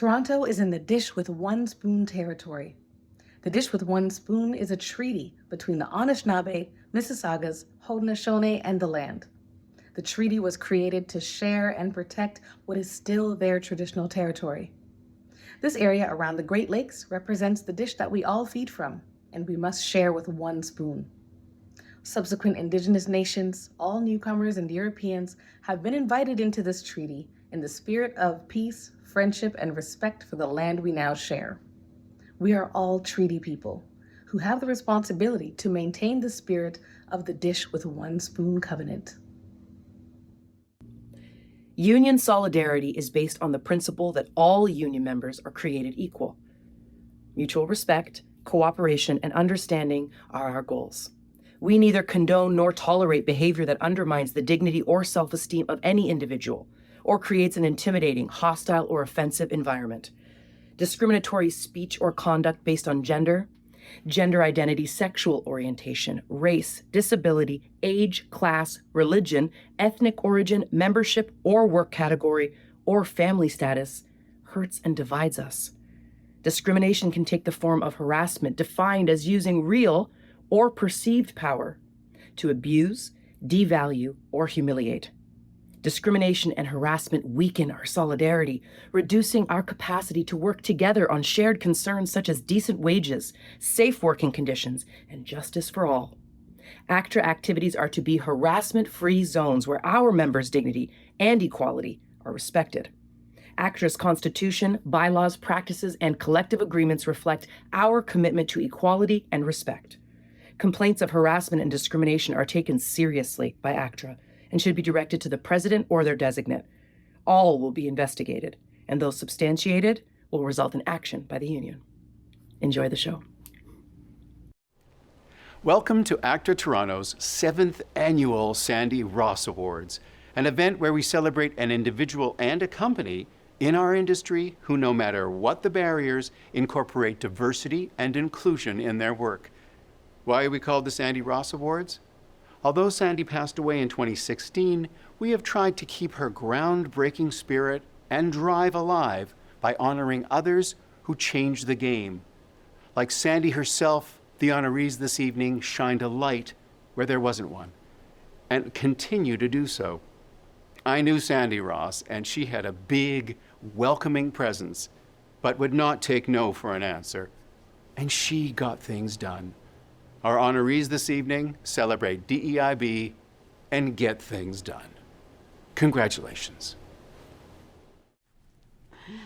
Toronto is in the Dish with One Spoon territory. The Dish with One Spoon is a treaty between the Anishinaabe, Mississaugas, Haudenosaunee, and the land. The treaty was created to share and protect what is still their traditional territory. This area around the Great Lakes represents the dish that we all feed from, and we must share with one spoon. Subsequent Indigenous nations, all newcomers and Europeans, have been invited into this treaty in the spirit of peace, friendship, and respect for the land we now share. We are all treaty people who have the responsibility to maintain the spirit of the Dish with One Spoon covenant. Union solidarity is based on the principle that all union members are created equal. Mutual respect, cooperation, and understanding are our goals. We neither condone nor tolerate behavior that undermines the dignity or self-esteem of any individual or creates an intimidating, hostile, or offensive environment. Discriminatory speech or conduct based on gender identity, sexual orientation, race, disability, age, class, religion, ethnic origin, membership or work category, or family status hurts and divides us. Discrimination can take the form of harassment defined as using real or perceived power to abuse, devalue, or humiliate. Discrimination and harassment weaken our solidarity, reducing our capacity to work together on shared concerns such as decent wages, safe working conditions, and justice for all. ACTRA activities are to be harassment-free zones where our members' dignity and equality are respected. ACTRA's constitution, bylaws, practices, and collective agreements reflect our commitment to equality and respect. Complaints of harassment and discrimination are taken seriously by ACTRA and should be directed to the president or their designate. All will be investigated, and those substantiated will result in action by the union. Enjoy the show. Welcome to ACTRA Toronto's 7th annual Sandy Ross Awards, an event where we celebrate an individual and a company in our industry who, no matter what the barriers, incorporate diversity and inclusion in their work. Why are we called the Sandy Ross Awards? Although Sandy passed away in 2016, we have tried to keep her groundbreaking spirit and drive alive by honoring others who changed the game. Like Sandy herself, the honorees this evening shined a light where there wasn't one, and continue to do so. I knew Sandy Ross, and she had a big, welcoming presence, but would not take no for an answer. And she got things done. Our honorees this evening celebrate DEIB and get things done. Congratulations.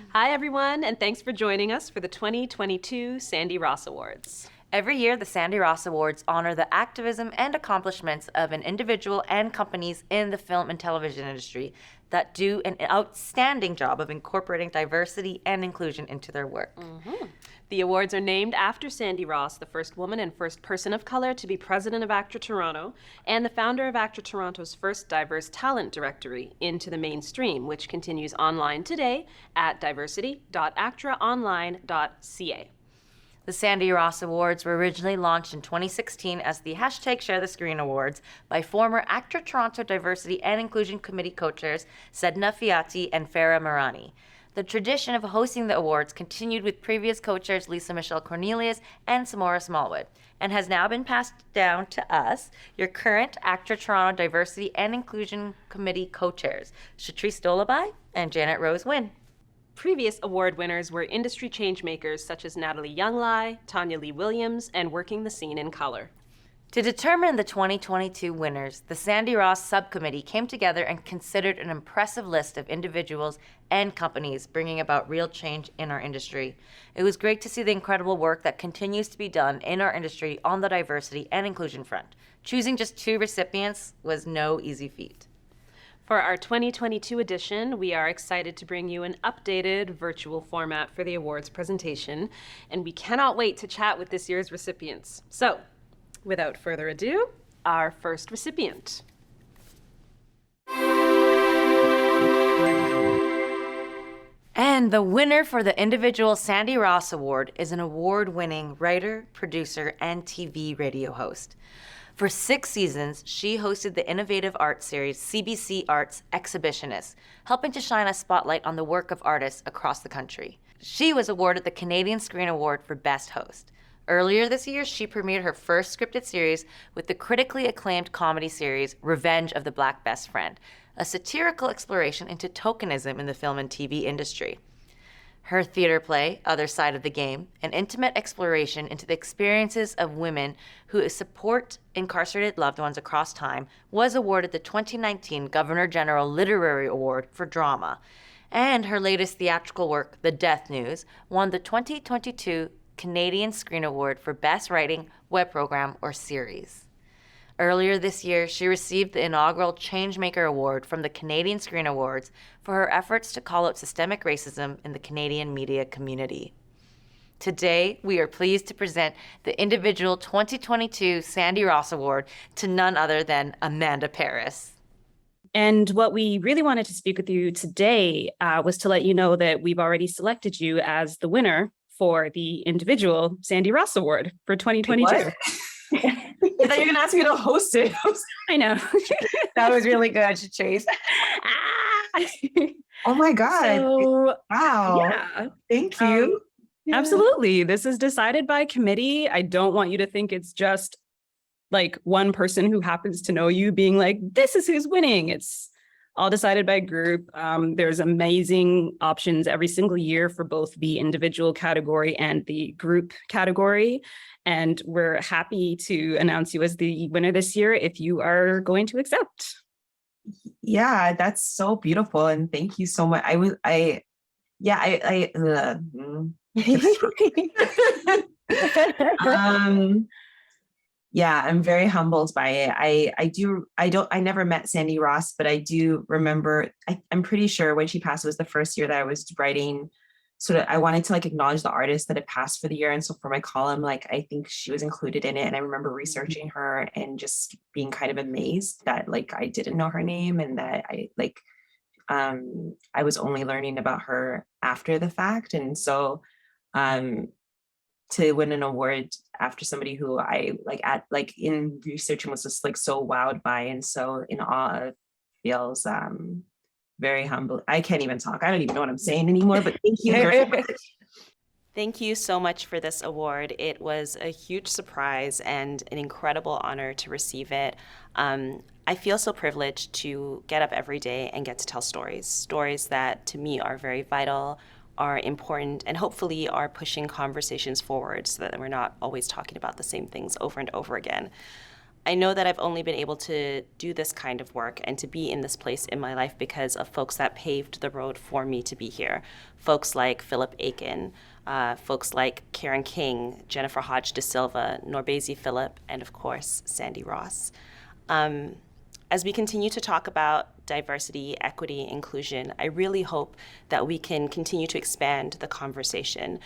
Hi, everyone, and thanks for joining us for the 2022 Sandy Ross Awards. Every year, the Sandy Ross Awards honor the activism and accomplishments of an individual and companies in the film and television industry that do an outstanding job of incorporating diversity and inclusion into their work. The awards are named after Sandy Ross, the first woman and first person of color to be president of ACTRA Toronto, and the founder of ACTRA Toronto's first diverse talent directory, Into the Mainstream, which continues online today at diversity.actraonline.ca. The Sandy Ross Awards were originally launched in 2016 as the #ShareTheScreen Awards by former ACTRA Toronto Diversity and Inclusion Committee co-chairs Sedna Fiati and Farah Marani. The tradition of hosting the awards continued with previous co-chairs Lisa Michelle Cornelius and Samora Smallwood, and has now been passed down to us, your current ACTRA Toronto Diversity and Inclusion Committee co-chairs, Shatrice Dolabai and Janet Rose Wynn. Previous award winners were industry changemakers such as Natalie Younglai, Tanya Lee Williams, and Working the Scene in Color. To determine the 2022 winners, the Sandy Ross Subcommittee came together and considered an impressive list of individuals and companies bringing about real change in our industry. It was great to see the incredible work that continues to be done in our industry on the diversity and inclusion front. Choosing just 2 recipients was no easy feat. For our 2022 edition, we are excited to bring you an updated virtual format for the awards presentation, and we cannot wait to chat with this year's recipients. So, without further ado, our first recipient. And the winner for the individual Sandy Ross Award is an award-winning writer, producer, and TV radio host. For 6 seasons, she hosted the innovative art series CBC Arts Exhibitionist, helping to shine a spotlight on the work of artists across the country. She was awarded the Canadian Screen Award for Best Host. Earlier this year, she premiered her first scripted series with the critically acclaimed comedy series Revenge of the Black Best Friend, a satirical exploration into tokenism in the film and TV industry. Her theater play, Other Side of the Game, an intimate exploration into the experiences of women who support incarcerated loved ones across time, was awarded the 2019 Governor General Literary Award for Drama. And her latest theatrical work, The Death News, won the 2022 Canadian Screen Award for Best Writing, Web Program, or Series. Earlier this year, she received the inaugural Changemaker Award from the Canadian Screen Awards for her efforts to call out systemic racism in the Canadian media community. Today, we are pleased to present the individual 2022 Sandy Ross Award to none other than Amanda Paris. And what we really wanted to speak with you today was to let you know that we've already selected you as the winner for the individual Sandy Ross Award for 2022. I thought you were going to ask me to host it. I know. That was really good, Chase. Oh my God. So, Wow. yeah. Thank you. Absolutely. This is decided by committee. I don't want you to think it's just like one person who happens to know you being like, this is who's winning. It's all decided by group. There's amazing options every single year for both the individual category and the group category. And we're happy to announce you as the winner this year if you are going to accept. Yeah, that's so beautiful. And thank you so much. Yeah, I'm very humbled by it. I never met Sandy Ross, but I do remember, I'm pretty sure when she passed, it was the first year that I was writing, sort of, I wanted to like acknowledge the artist that had passed for the year. And so for my column, like, I think she was included in it. And I remember researching her and just being kind of amazed that like, I didn't know her name and that I was only learning about her after the fact. And so, to win an award after somebody who I in researching was just like so wowed by and so in awe feels very humble. I can't even talk. I don't even know what I'm saying anymore, but thank you very much. Thank you so much for this award. It was a huge surprise and an incredible honor to receive it. I feel so privileged to get up every day and get to tell stories that to me are very vital, are important, and hopefully are pushing conversations forward so that we're not always talking about the same things over and over again. I know that I've only been able to do this kind of work and to be in this place in my life because of folks that paved the road for me to be here. Folks like Philip Aiken, folks like Karen King, Jennifer Hodge de Silva, Norbezi Philip, and of course, Sandy Ross. As we continue to talk about diversity, equity, inclusion, I really hope that we can continue to expand the conversation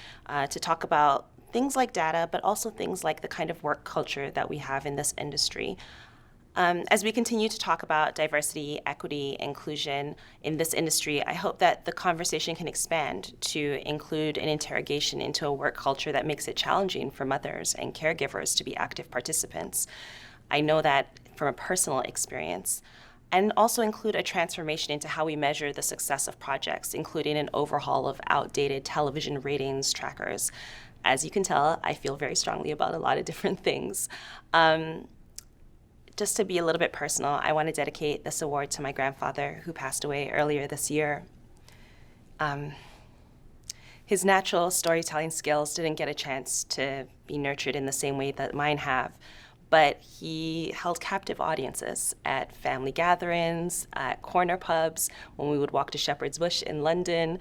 to talk about things like data, but also things like the kind of work culture that we have in this industry. As we continue to talk about diversity, equity, inclusion in this industry, I hope that the conversation can expand to include an interrogation into a work culture that makes it challenging for mothers and caregivers to be active participants. I know that from a personal experience, and also include a transformation into how we measure the success of projects, including an overhaul of outdated television ratings trackers. As you can tell, I feel very strongly about a lot of different things. Just to be a little bit personal, I want to dedicate this award to my grandfather who passed away earlier this year. His natural storytelling skills didn't get a chance to be nurtured in the same way that mine have, but he held captive audiences at family gatherings, at corner pubs, when we would walk to Shepherd's Bush in London.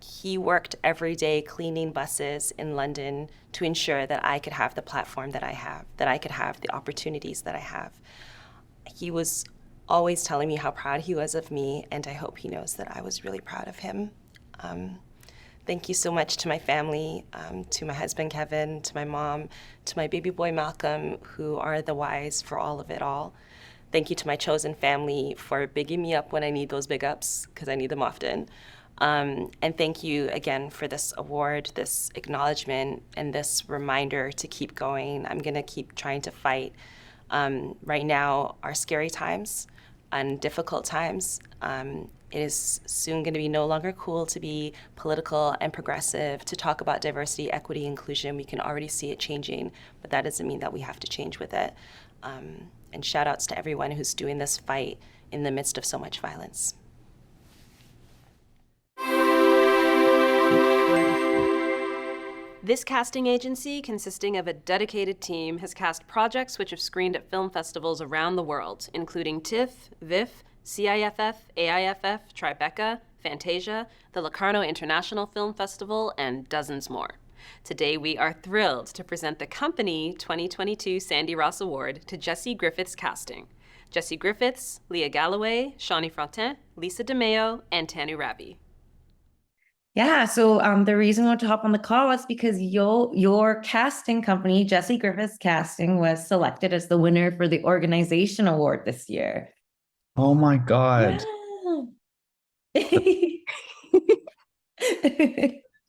He worked every day cleaning buses in London to ensure that I could have the platform that I have, that I could have the opportunities that I have. He was always telling me how proud he was of me, and I hope he knows that I was really proud of him. Thank you so much to my family, to my husband, Kevin, to my mom, to my baby boy, Malcolm, who are the whys for all of it all. Thank you to my chosen family for bigging me up when I need those big ups, because I need them often. And thank you again for this award, this acknowledgement, and this reminder to keep going. I'm gonna keep trying to fight. Right now are scary times and difficult times It is soon going to be no longer cool to be political and progressive, to talk about diversity, equity, inclusion. We can already see it changing, but that doesn't mean that we have to change with it. And shout outs to everyone who's doing this fight in the midst of so much violence. This casting agency, consisting of a dedicated team, has cast projects which have screened at film festivals around the world, including TIFF, VIFF, CIFF, AIFF, Tribeca, Fantasia, the Locarno International Film Festival, and dozens more. Today, we are thrilled to present the Company 2022 Sandy Ross Award to Jessie Griffiths Casting. Jessie Griffiths, Leah Galloway, Shawnee Frontin, Lisa DeMeo, and Tanu Ravi. Yeah, so the reason we want to hop on the call is because your casting company, Jessie Griffiths Casting, was selected as the winner for the Organization Award this year. Oh my God.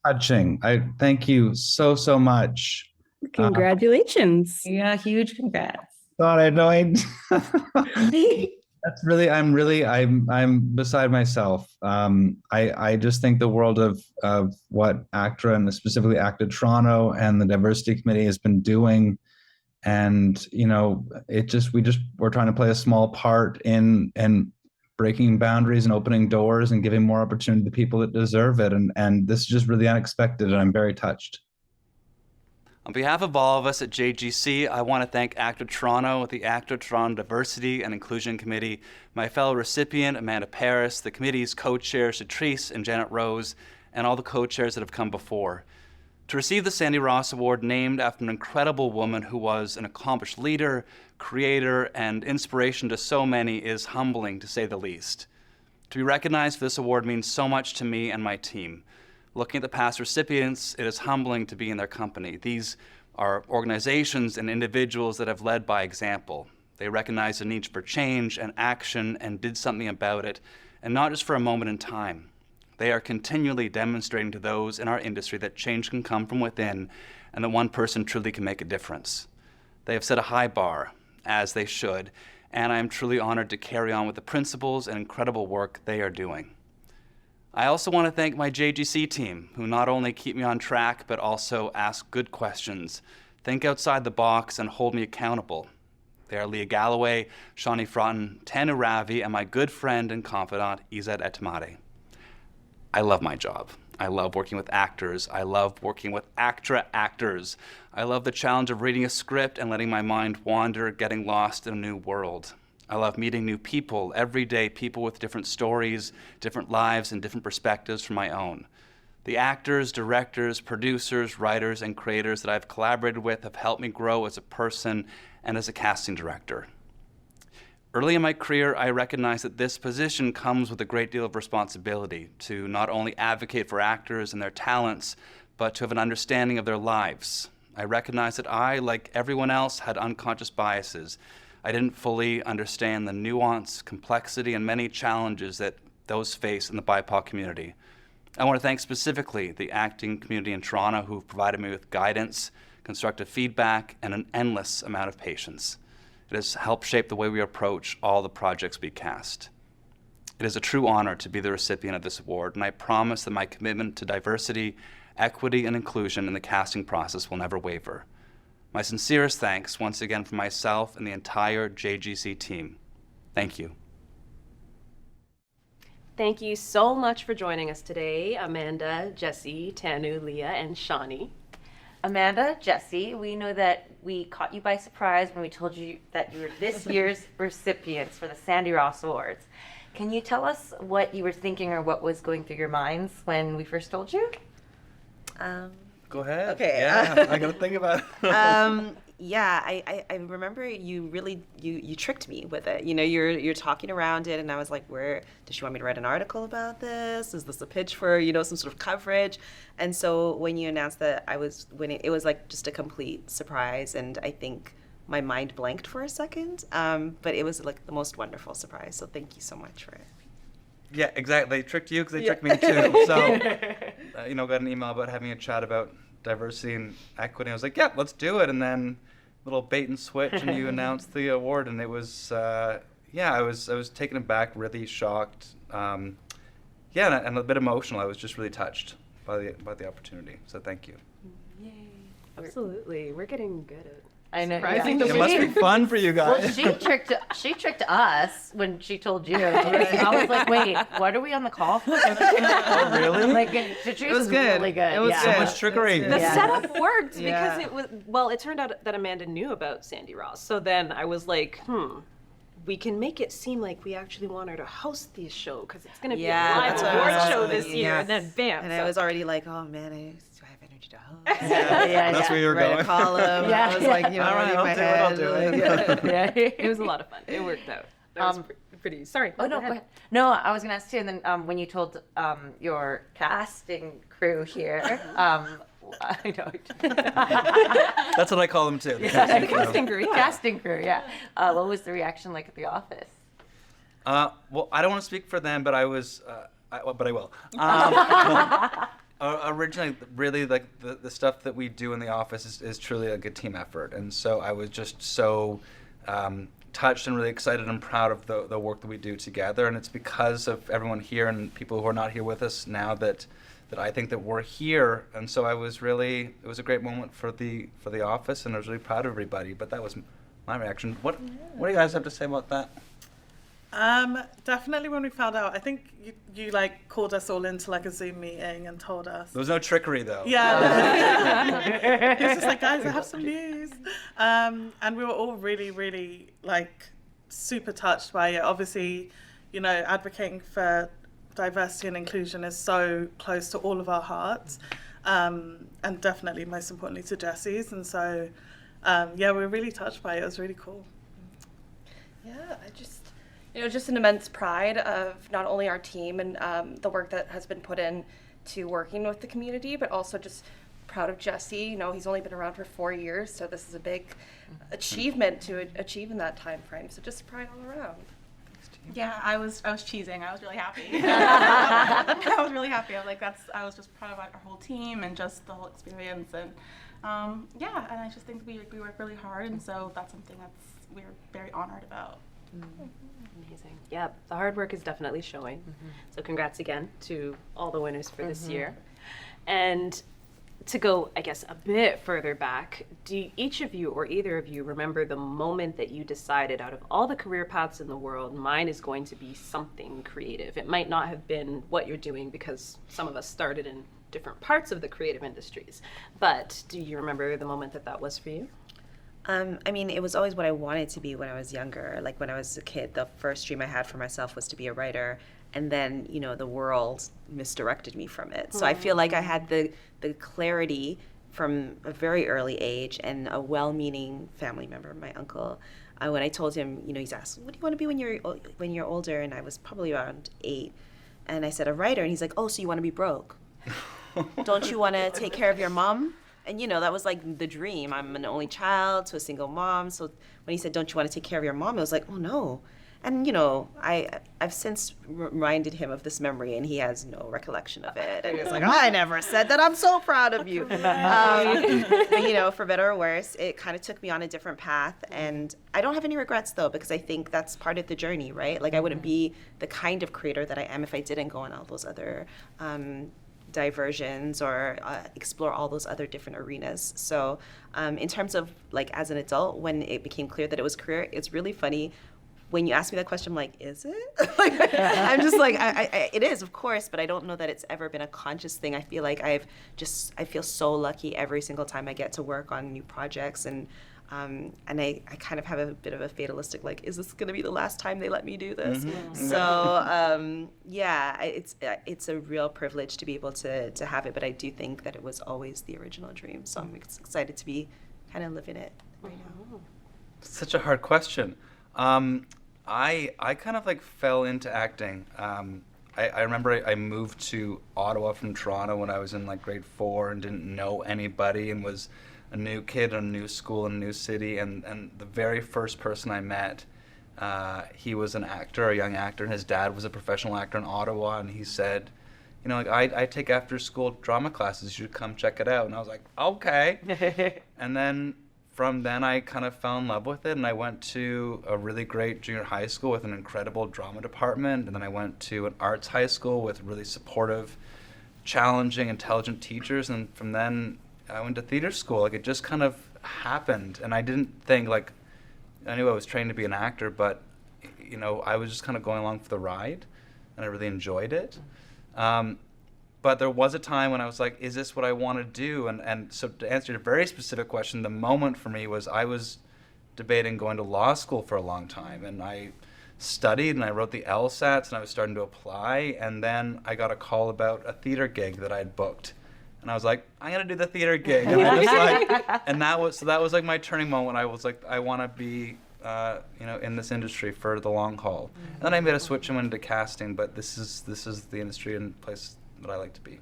Touching. I thank you so much. Congratulations. Yeah, huge congrats. God, I know that's really, I'm beside myself. I just think the world of what ACTRA and specifically ACTA Toronto and the Diversity Committee has been doing. And, you know, we're trying to play a small part in breaking boundaries and opening doors and giving more opportunity to people that deserve it. And this is just really unexpected, and I'm very touched. On behalf of all of us at JGC, I want to thank ACTA Toronto, the ACTA Toronto Diversity and Inclusion Committee, my fellow recipient, Amanda Paris, the committee's co-chairs, Shatrice and Janet Rose, and all the co-chairs that have come before. To receive the Sandy Ross Award, named after an incredible woman who was an accomplished leader, creator, and inspiration to so many, is humbling, to say the least. To be recognized for this award means so much to me and my team. Looking at the past recipients, it is humbling to be in their company. These are organizations and individuals that have led by example. They recognize the need for change and action and did something about it, and not just for a moment in time. They are continually demonstrating to those in our industry that change can come from within and that one person truly can make a difference. They have set a high bar, as they should, and I am truly honored to carry on with the principles and incredible work they are doing. I also want to thank my JGC team, who not only keep me on track, but also ask good questions, think outside the box, and hold me accountable. They are Leah Galloway, Shawnee Frontin, Tanu Ravi, and my good friend and confidant, Izzat Etemadi. I love my job. I love working with actors. I love working with ACTRA actors. I love the challenge of reading a script and letting my mind wander, getting lost in a new world. I love meeting new people every day, people with different stories, different lives, and different perspectives from my own. The actors, directors, producers, writers, and creators that I've collaborated with have helped me grow as a person and as a casting director. Early in my career, I recognized that this position comes with a great deal of responsibility to not only advocate for actors and their talents, but to have an understanding of their lives. I recognized that I, like everyone else, had unconscious biases. I didn't fully understand the nuance, complexity, and many challenges that those face in the BIPOC community. I want to thank specifically the acting community in Toronto who've provided me with guidance, constructive feedback, and an endless amount of patience. It has helped shape the way we approach all the projects we cast. It is a true honor to be the recipient of this award, and I promise that my commitment to diversity, equity, and inclusion in the casting process will never waver. My sincerest thanks once again from myself and the entire JGC team. Thank you. Thank you so much for joining us today, Amanda, Jessie, Tanu, Leah, and Shawnee. Amanda, Jessie, we know that we caught you by surprise when we told you that you were this year's recipients for the Sandy Ross Awards. Can you tell us what you were thinking or what was going through your minds when we first told you? Go ahead. Okay. Yeah, I gotta think about it. Yeah, I remember you really you tricked me with it. You know, you're talking around it, and I was like, where does she want me to write an article about this? Is this a pitch for, you know, some sort of coverage? And so when you announced that I was winning, it was like just a complete surprise, and I think my mind blanked for a second. But it was like the most wonderful surprise. So thank you so much for it. Yeah, exactly. They tricked you because they tricked me too. So, you know, got an email about having a chat about diversity and equity. I was like, yeah, let's do it. And then little bait and switch, and you announced the award, and it was, yeah, I was taken aback, really shocked. yeah, and a bit emotional. I was just really touched by the opportunity. So thank you. Absolutely. We're getting good at I know. surprising yeah. the It must be winner. fun for you Well, guys. she tricked us when she told you. I was like, wait, what are we on the call for? Oh, really? Like, Patrice It was is good. really good. It was yeah. So good. much trickery. The Yeah. setup worked Yeah. because it was, well, it turned out that Amanda knew about Sandy Ross. So then I was like, we can make it seem like we actually want her to host this show because it's going to be Yeah, a live that's what I award was show also this thinking, year. yeah. And then bam. And so- I was already like, oh man, do I have energy to host? Yeah, That's where you were Write going. a column. Yeah. I was like, you know, All right, already in my I'll do it, I'll head. do it. yeah. It was a lot of fun. It worked out. That was pretty. Sorry. Oh no, go ahead. No, I was gonna ask too. And then when you told your casting crew here, I know. That's what I call them too. the Yeah. casting crew. Casting crew, yeah. What was the reaction like at the office? Well, I don't want to speak for them, but I was, but I will. Originally, really, like the stuff that we do in the office is truly like a team effort, and so I was just so touched and really excited and proud of the work that we do together, and it's because of everyone here and people who are not here with us now that I think that we're here, and so it was a great moment for the office, and I was really proud of everybody. But that was my reaction. What do you guys have to say about that? Definitely when we found out, I think you like called us all into like a Zoom meeting and told us. There was no trickery though. Yeah. He was just like, guys, I have some news. And we were all really, really like super touched by it. Obviously, you know, advocating for diversity and inclusion is so close to all of our hearts. And definitely most importantly to Jesse's. And so, yeah, we were really touched by it. It was really cool. Yeah, just an immense pride of not only our team and the work that has been put in to working with the community, but also just proud of Jesse. You know, he's only been around for 4 years, so this is a big achievement to achieve in that time frame. So just pride all around. Yeah, I was cheesing. I was really happy. I was really happy. I was just proud of our whole team and just the whole experience. And yeah, and I just think we work really hard, and so that's something we're very honored about. Amazing. Yeah, the hard work is definitely showing. So congrats again to all the winners for this year. And to go, I guess, a bit further back, do each of you or either of you remember the moment that you decided out of all the career paths in the world, mine is going to be something creative? It might not have been what you're doing because some of us started in different parts of the creative industries, but do you remember the moment that was for you? I mean, it was always what I wanted to be when I was younger. Like when I was a kid, the first dream I had for myself was to be a writer. And then, you know, the world misdirected me from it. So I feel like I had the clarity from a very early age, and a well-meaning family member, my uncle, when I told him, you know, he's asked, what do you want to be when you're older? And I was probably around 8. And I said, a writer. And he's like, oh, so you want to be broke? Don't you want to take care of your mom? And, you know, that was like the dream. I'm an only child to a single mom. So when he said, don't you want to take care of your mom? I was like, oh, no. And, you know, I've since reminded him of this memory, and he has no recollection of it. And he's like, I never said that. I'm so proud of you. But, you know, for better or worse, it kind of took me on a different path. And I don't have any regrets, though, because I think that's part of the journey, right? Like, I wouldn't be the kind of creator that I am if I didn't go on all those other diversions or explore all those other different arenas. So in terms of like as an adult, when it became clear that it was career, it's really funny. When you ask me that question, I'm like, is it? I'm just like, it is, of course, but I don't know that it's ever been a conscious thing. I feel like I feel so lucky every single time I get to work on new projects, and I kind of have a bit of a fatalistic, like, is this going to be the last time they let me do this? So, yeah, it's a real privilege to be able to have it, but I do think that it was always the original dream. So I'm excited to be kind of living it right now. Such a hard question. I kind of like fell into acting. I remember I moved to Ottawa from Toronto when I was in like grade 4 and didn't know anybody and was a new kid in a new school in a new city. And the very first person I met, he was an actor, a young actor, and his dad was a professional actor in Ottawa. And he said, you know, like, I take after school drama classes. You should come check it out. And I was like, okay. And then from then I kind of fell in love with it, and I went to a really great junior high school with an incredible drama department, and then I went to an arts high school with really supportive, challenging, intelligent teachers, and from then I went to theater school. Like, it just kind of happened, and I didn't think, like, I knew I was trained to be an actor, but, you know, I was just kind of going along for the ride, and I really enjoyed it. But there was a time when I was like, is this what I want to do? And so to answer your very specific question, the moment for me was I was debating going to law school for a long time. And I studied and I wrote the LSATs and I was starting to apply. And then I got a call about a theater gig that I had booked. And I was like, I'm going to do the theater gig. And I was like, and that was like my turning moment. I was like, I want to be, you know, in this industry for the long haul. And then I made a switch and went into casting, but this is the industry and place that I like to be.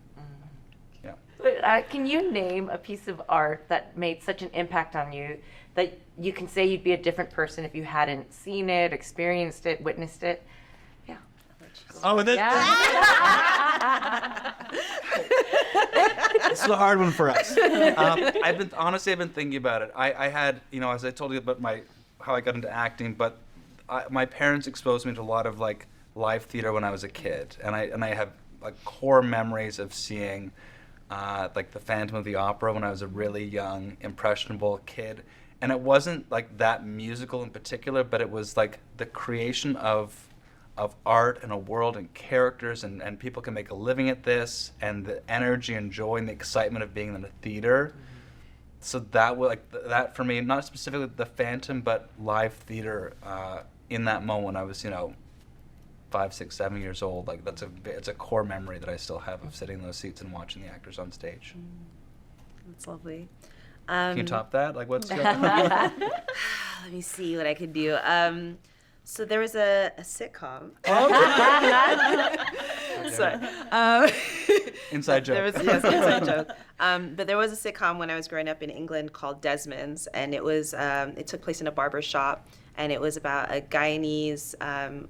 Yeah. Can you name a piece of art that made such an impact on you that you can say you'd be a different person if you hadn't seen it, experienced it, witnessed it? Yeah. Oh, and then this is a hard one for us. I've been thinking about it. I had, you know, as I told you about how I got into acting, but my parents exposed me to a lot of like live theater when I was a kid, and I have like core memories of seeing like the Phantom of the Opera when I was a really young, impressionable kid. And it wasn't like that musical in particular, but it was like the creation of art and a world and characters, and people can make a living at this, and the energy and joy and the excitement of being in the theater. So that was like that for me, not specifically the Phantom, but live theater in that moment. I was, you know, 5, 6, 7 years old. Like it's a core memory that I still have of sitting in those seats and watching the actors on stage. That's lovely. Can you top that? Like, what's let me see what I could do. So there was a sitcom. Sorry. Inside joke. Yes, inside joke. But there was a sitcom when I was growing up in England called Desmond's, and it took place in a barber shop. And it was about a Guyanese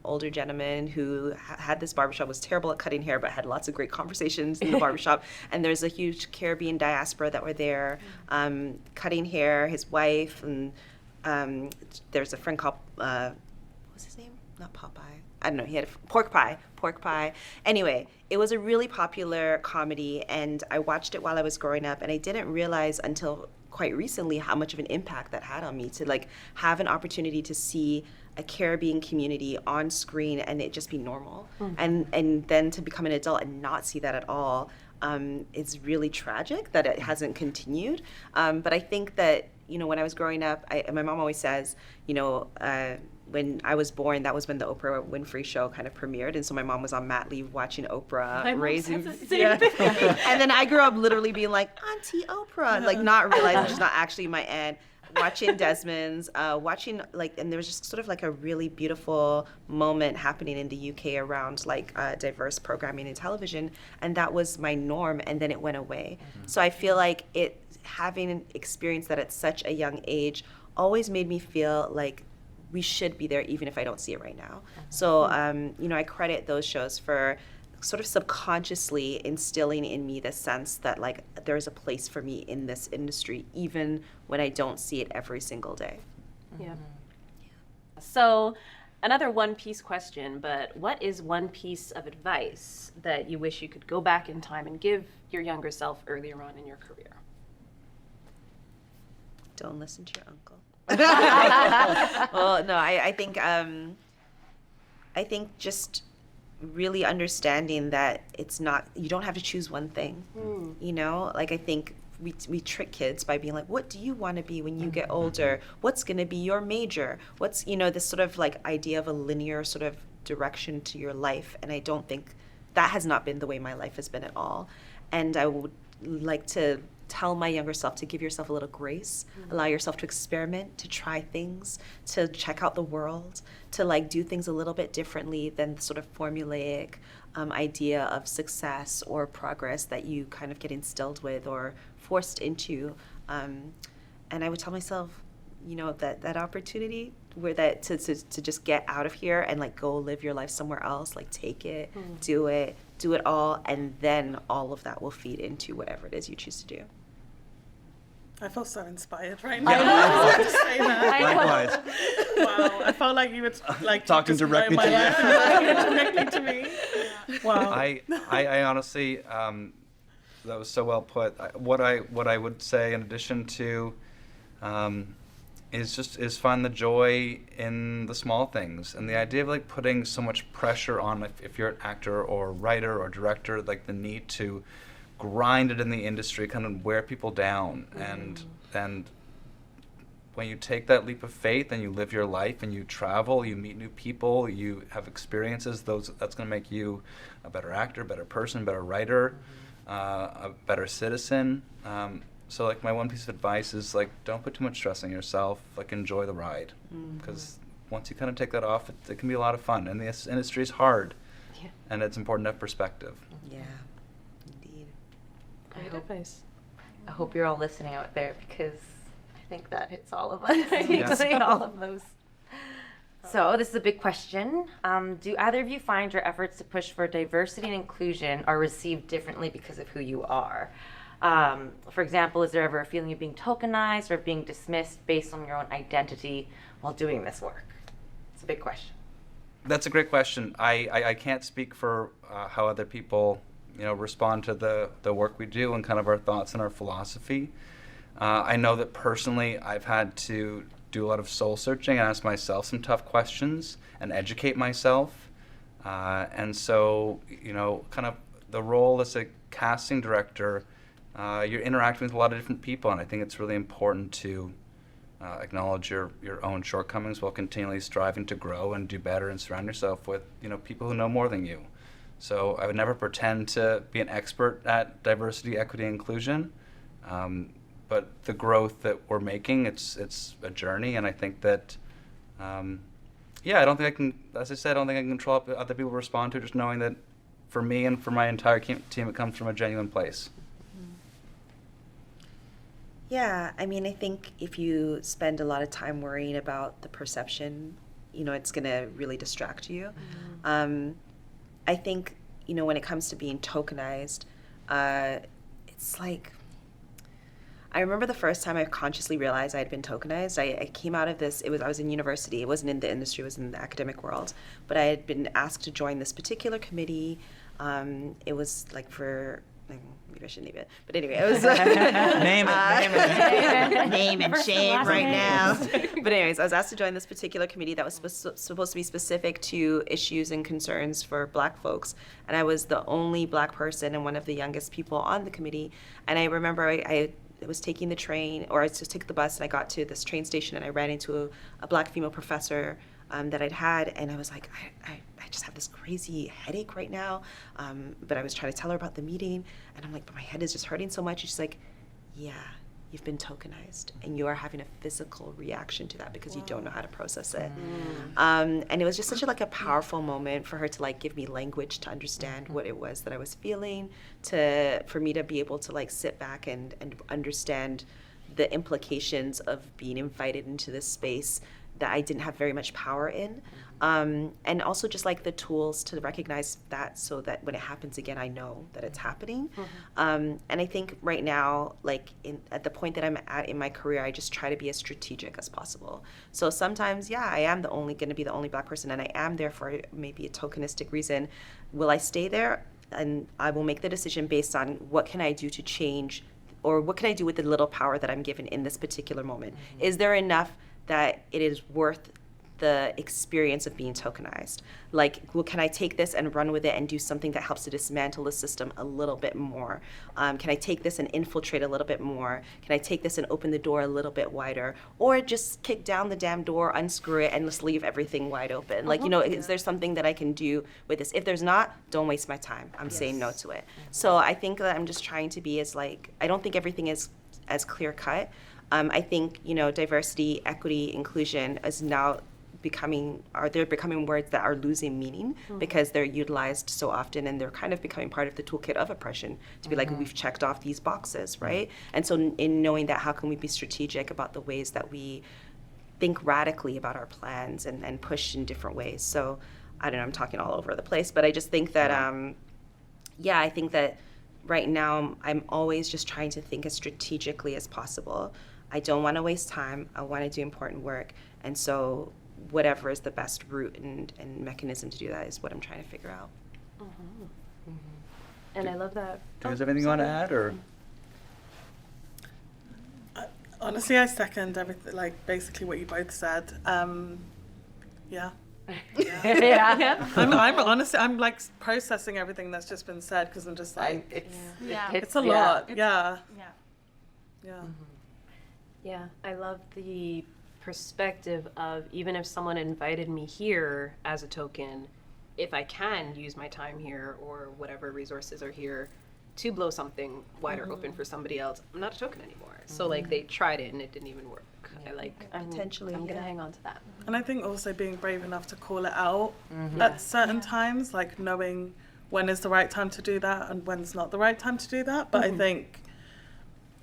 older gentleman who had this barbershop, was terrible at cutting hair, but had lots of great conversations in the barbershop. And there's a huge Caribbean diaspora that were there cutting hair, his wife, and there's a friend called, what was his name? Not Popeye. I don't know, he had Pork Pie. Anyway, it was a really popular comedy, and I watched it while I was growing up, and I didn't realize until quite recently how much of an impact that had on me to like have an opportunity to see a Caribbean community on screen and it just be normal. And then to become an adult and not see that at all, it's really tragic that it hasn't continued. But I think that, you know, when I was growing up, my mom always says, you know, when I was born, that was when the Oprah Winfrey Show kind of premiered, and so my mom was on mat leave watching Oprah, raising. And then I grew up literally being like Auntie Oprah, like not realizing she's not actually my aunt. Watching Desmond's, watching like, and there was just sort of like a really beautiful moment happening in the UK around like diverse programming in television, and that was my norm, and then it went away. So I feel like having experienced that at such a young age always made me feel like we should be there even if I don't see it right now. So, you know, I credit those shows for sort of subconsciously instilling in me the sense that like there's a place for me in this industry even when I don't see it every single day. Yeah. So another One Piece question, but what is one piece of advice that you wish you could go back in time and give your younger self earlier on in your career? Don't listen to your uncle. Well, no, I think just really understanding that it's not, you don't have to choose one thing. You know, like I think we trick kids by being like, what do you want to be when you get older? What's going to be your major? What's, you know, this sort of like idea of a linear sort of direction to your life. And I don't think that has not been the way my life has been at all. And I would like to tell my younger self to give yourself a little grace, allow yourself to experiment, to try things, to check out the world, to like do things a little bit differently than the sort of formulaic idea of success or progress that you kind of get instilled with or forced into. And I would tell myself, you know, that opportunity where that to just get out of here and like go live your life somewhere else, like take it, do it all, and then all of that will feed into whatever it is you choose to do. I feel so inspired right Yeah, now. I likewise. have to say that. Likewise. Wow, I felt like you would like Talking just blow directly my to you. life directly to me. Wow. I honestly, that was so well put. What I would say in addition to, is find the joy in the small things, and the idea of like putting so much pressure on if you're an actor or writer or director, like the need to grind it in the industry, kind of wear people down, and when you take that leap of faith and you live your life and you travel, you meet new people, you have experiences, that's going to make you a better actor, better person, better writer, a better citizen. So like my one piece of advice is like, don't put too much stress on yourself, like enjoy the ride. Because once you kind of take that off, it can be a lot of fun. And this industry is hard, and it's important to have perspective. Yeah, indeed. Great advice. I hope you're all listening out there, because I think that hits all of us. Including all of those. So this is a big question. Do either of you find your efforts to push for diversity and inclusion are received differently because of who you are? For example, is there ever a feeling of being tokenized or being dismissed based on your own identity while doing this work? It's a big question. That's a great question. I can't speak for how other people, respond to the work we do and kind of our thoughts and our philosophy. I know that personally I've had to do a lot of soul searching and ask myself some tough questions and educate myself. And so, kind of the role as a casting director, you're interacting with a lot of different people, and I think it's really important to acknowledge your own shortcomings while continually striving to grow and do better and surround yourself with, people who know more than you. So I would never pretend to be an expert at diversity, equity, and inclusion. But the growth that we're making, it's a journey, and I think that, I don't think I can, as I said, I don't think I can control what other people respond to, just knowing that for me and for my entire team, it comes from a genuine place. Yeah, I mean, I think if you spend a lot of time worrying about the perception, it's going to really distract you. I think, when it comes to being tokenized, it's like, I remember the first time I consciously realized I had been tokenized. I came out of this, I was in university, it wasn't in the industry, it was in the academic world, but I had been asked to join this particular committee. It was like for, maybe I shouldn't name it, but anyway, it was Name it. name and shame right now. But anyways, I was asked to join this particular committee that was supposed to be specific to issues and concerns for Black folks, and I was the only Black person and one of the youngest people on the committee. And I remember I was taking the train, or I just took the bus, and I got to this train station, and I ran into a Black female professor that I'd had, and I was like, I just have this crazy headache right now, but I was trying to tell her about the meeting, and I'm like, but my head is just hurting so much. And she's like, yeah, you've been tokenized, and you are having a physical reaction to that because you don't know how to process it. And it was just such a powerful moment for her to give me language to understand what it was that I was feeling, for me to be able to sit back and understand the implications of being invited into this space that I didn't have very much power in. And also just the tools to recognize that, so that when it happens again, I know that it's happening. And I think right now, at the point that I'm at in my career, I just try to be as strategic as possible. So sometimes, I am going to be the only Black person, and I am there for maybe a tokenistic reason. Will I stay there? And I will make the decision based on what can I do to change, or what can I do with the little power that I'm given in this particular moment? Is there enough that it is worth the experience of being tokenized? Can I take this and run with it and do something that helps to dismantle the system a little bit more? Can I take this and infiltrate a little bit more? Can I take this and open the door a little bit wider? Or just kick down the damn door, unscrew it, and just leave everything wide open? Is there something that I can do with this? If there's not, don't waste my time. I'm saying no to it. So I think that I'm just trying to be as I don't think everything is as clear cut. I think, diversity, equity, inclusion is now they're becoming words that are losing meaning because they're utilized so often, and they're kind of becoming part of the toolkit of oppression to be we've checked off these boxes, right? And so in knowing that, how can we be strategic about the ways that we think radically about our plans and push in different ways? So I don't know, I'm talking all over the place, but I just think that, I think that right now, I'm always just trying to think as strategically as possible. I don't want to waste time. I want to do important work. And so whatever is the best route and mechanism to do that is what I'm trying to figure out. And I love that. Do you guys have anything you want to add, or? Honestly, I second everything, like basically what you both said. Yeah. Yeah. I'm honestly, I'm like processing everything that's just been said because I'm just like, it's a lot. Yeah. Yeah, I love the perspective of, even if someone invited me here as a token, if I can use my time here or whatever resources are here to blow something wider open for somebody else, I'm not a token anymore. So like they tried it and it didn't even work. I'm gonna hang on to that. And I think also being brave enough to call it out at certain times, like knowing when is the right time to do that and when's not the right time to do that. But I think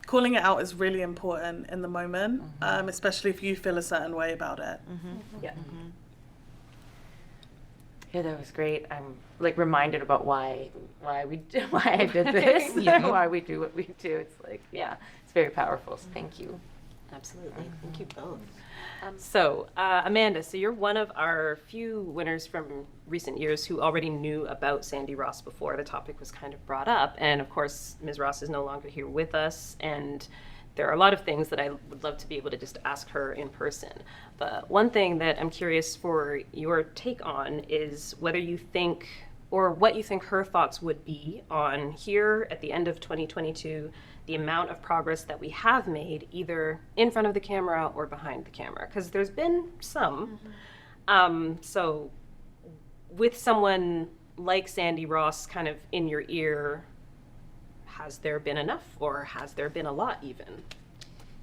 calling it out is really important in the moment, especially if you feel a certain way about it. Yeah. Yeah, that was great. I'm like reminded about why I did this, why we do what we do. It's like, it's very powerful. So thank you. Absolutely. Thank you both. So, Amanda, so you're one of our few winners from recent years who already knew about Sandy Ross before the topic was kind of brought up. And of course, Ms. Ross is no longer here with us. And there are a lot of things that I would love to be able to just ask her in person. But one thing that I'm curious for your take on is whether you think, or what you think her thoughts would be on here at the end of 2022, the amount of progress that we have made either in front of the camera or behind the camera, because there's been some. So with someone like Sandy Ross kind of in your ear, has there been enough, or has there been a lot even?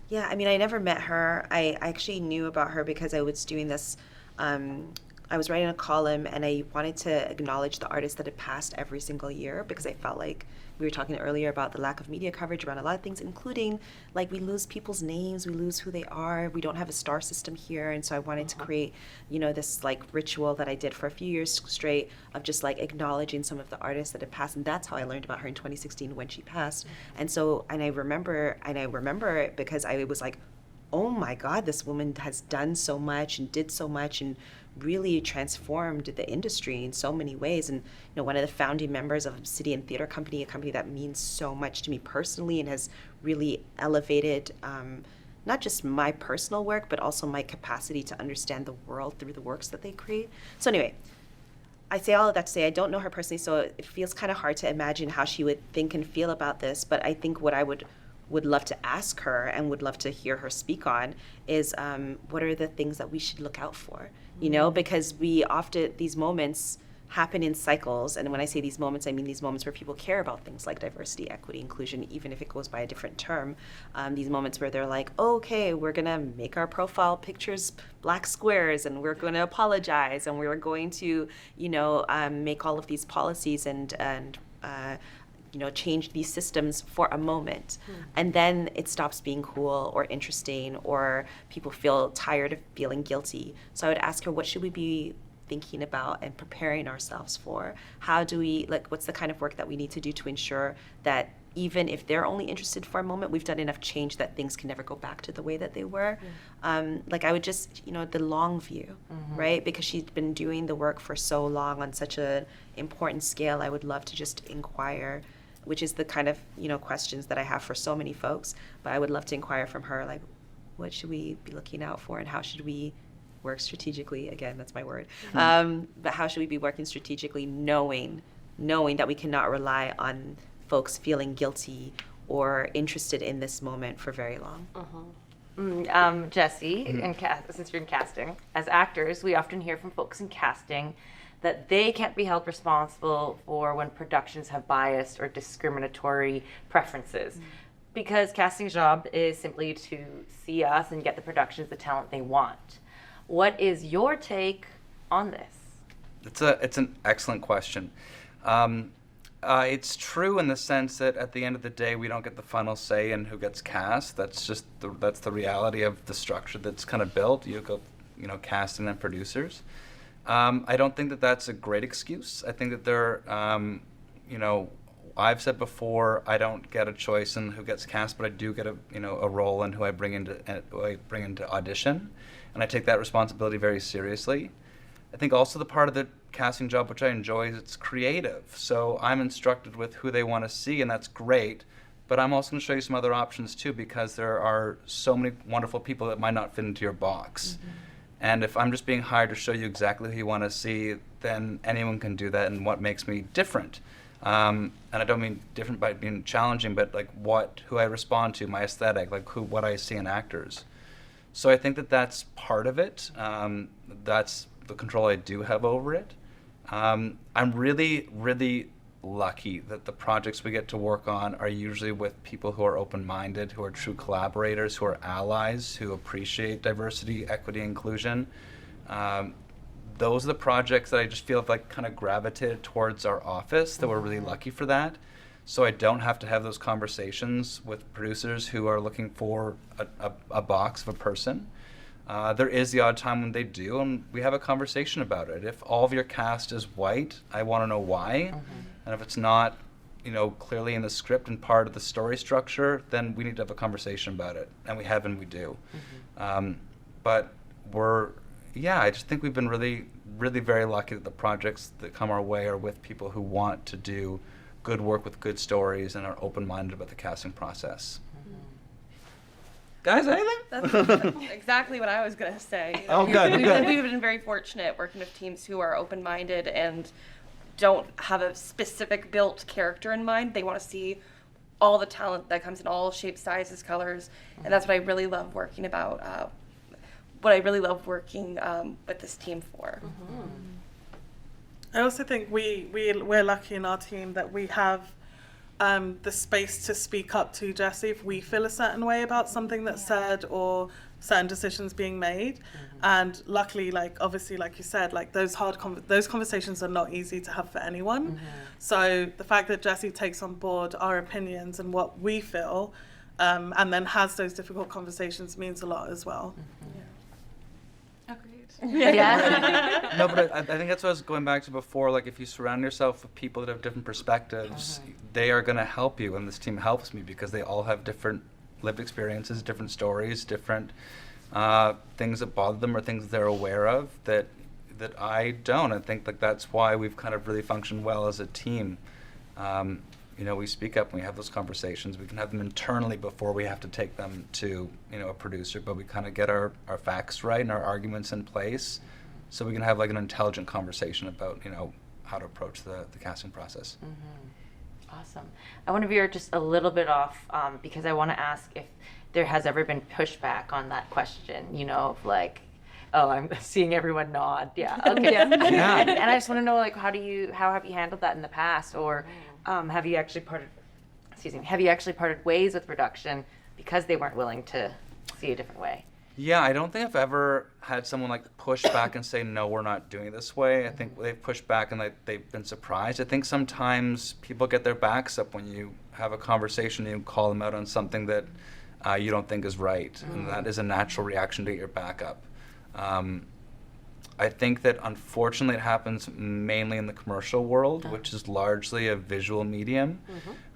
Yeah, I mean, I never met her. I actually knew about her because I was doing this, I was writing a column and I wanted to acknowledge the artists that had passed every single year, because I felt like we were talking earlier about the lack of media coverage around a lot of things, including like we lose people's names, we lose who they are, we don't have a star system here. And so I wanted to create, this like ritual that I did for a few years straight of just like acknowledging some of the artists that had passed. And that's how I learned about her in 2016 when she passed. And so, and I remember it because I was like, oh my God, this woman has done so much and did so much and really transformed the industry in so many ways. And one of the founding members of Obsidian Theater Company, a company that means so much to me personally and has really elevated not just my personal work, but also my capacity to understand the world through the works that they create. So anyway, I say all of that to say I don't know her personally, so it feels kind of hard to imagine how she would think and feel about this. But I think what I would love to ask her and would love to hear her speak on is what are the things that we should look out for? Because we often, these moments happen in cycles. And when I say these moments, I mean these moments where people care about things like diversity, equity, inclusion, even if it goes by a different term. These moments where they're like, okay, we're going to make our profile pictures black squares and we're going to apologize and we're going to, make all of these policies and change these systems for a moment. And then it stops being cool or interesting, or people feel tired of feeling guilty. So I would ask her, what should we be thinking about and preparing ourselves for? How do we, what's the kind of work that we need to do to ensure that even if they're only interested for a moment, we've done enough change that things can never go back to the way that they were. I would just, the long view, right? Because she's been doing the work for so long on such an important scale. I would love to just inquire, which is the kind of, questions that I have for so many folks, but I would love to inquire from her, like, what should we be looking out for and how should we work strategically? Again, that's my word. But how should we be working strategically knowing that we cannot rely on folks feeling guilty or interested in this moment for very long? Jesse, since you're in casting, as actors, we often hear from folks in casting that they can't be held responsible for when productions have biased or discriminatory preferences, because casting's job is simply to see us and get the productions the talent they want. What is your take on this? It's an excellent question. It's true in the sense that at the end of the day, we don't get the final say in who gets cast. That's just that's the reality of the structure that's kind of built. You go, casting and producers. I don't think that that's a great excuse. I think that there, I've said before, I don't get a choice in who gets cast, but I do get a role in who I bring into audition, and I take that responsibility very seriously. I think also the part of the casting job which I enjoy is it's creative. So I'm instructed with who they want to see, and that's great. But I'm also going to show you some other options too, because there are so many wonderful people that might not fit into your box. And if I'm just being hired to show you exactly who you want to see, then anyone can do that. And what makes me different, and I don't mean different by being challenging, but like who I respond to, my aesthetic, like what I see in actors. So I think that that's part of it. That's the control I do have over it. I'm really, really lucky that the projects we get to work on are usually with people who are open-minded, who are true collaborators, who are allies, who appreciate diversity, equity, inclusion. Those are the projects that I just feel like kind of gravitated towards our office, that we're really lucky for that. So I don't have to have those conversations with producers who are looking for a box of a person. There is the odd time when they do, and we have a conversation about it. If all of your cast is white, I want to know why. And if it's not, clearly in the script and part of the story structure, then we need to have a conversation about it. And we have, and we do. But I just think we've been really, really very lucky that the projects that come our way are with people who want to do good work with good stories and are open-minded about the casting process. Guys, anything? That's exactly what I was going to say. Oh, good. We've been very fortunate working with teams who are open-minded and don't have a specific built character in mind. They want to see all the talent that comes in all shapes, sizes, colors, and that's what I really love working about. What I really love working with this team for. I also think we're lucky in our team that we have the space to speak up to Jessie if we feel a certain way about something that's said or certain decisions being made. And luckily, obviously, like you said, those those conversations are not easy to have for anyone. So the fact that Jessie takes on board our opinions and what we feel, and then has those difficult conversations means a lot as well. Yeah. No, but I think that's what I was going back to before. Like, if you surround yourself with people that have different perspectives, they are going to help you. And this team helps me because they all have different lived experiences, different stories, different things that bother them or things they're aware of that I don't. I think that's why we've kind of really functioned well as a team. We speak up and we have those conversations. We can have them internally before we have to take them to, a producer, but we kind of get our facts right and our arguments in place so we can have an intelligent conversation about, how to approach the casting process. Awesome. I want to veer just a little bit off because I want to ask if there has ever been pushback on that question, of oh, I'm seeing everyone nod. Yeah. Okay. Yeah. And I just want to know, how have you handled that in the past, or have you actually parted ways with production because they weren't willing to see a different way? Yeah, I don't think I've ever had someone push back and say, no, we're not doing it this way. I think they've pushed back and they've been surprised. I think sometimes people get their backs up when you have a conversation and you call them out on something that you don't think is right. And that is a natural reaction to get your back up. I think that unfortunately it happens mainly in the commercial world, which is largely a visual medium.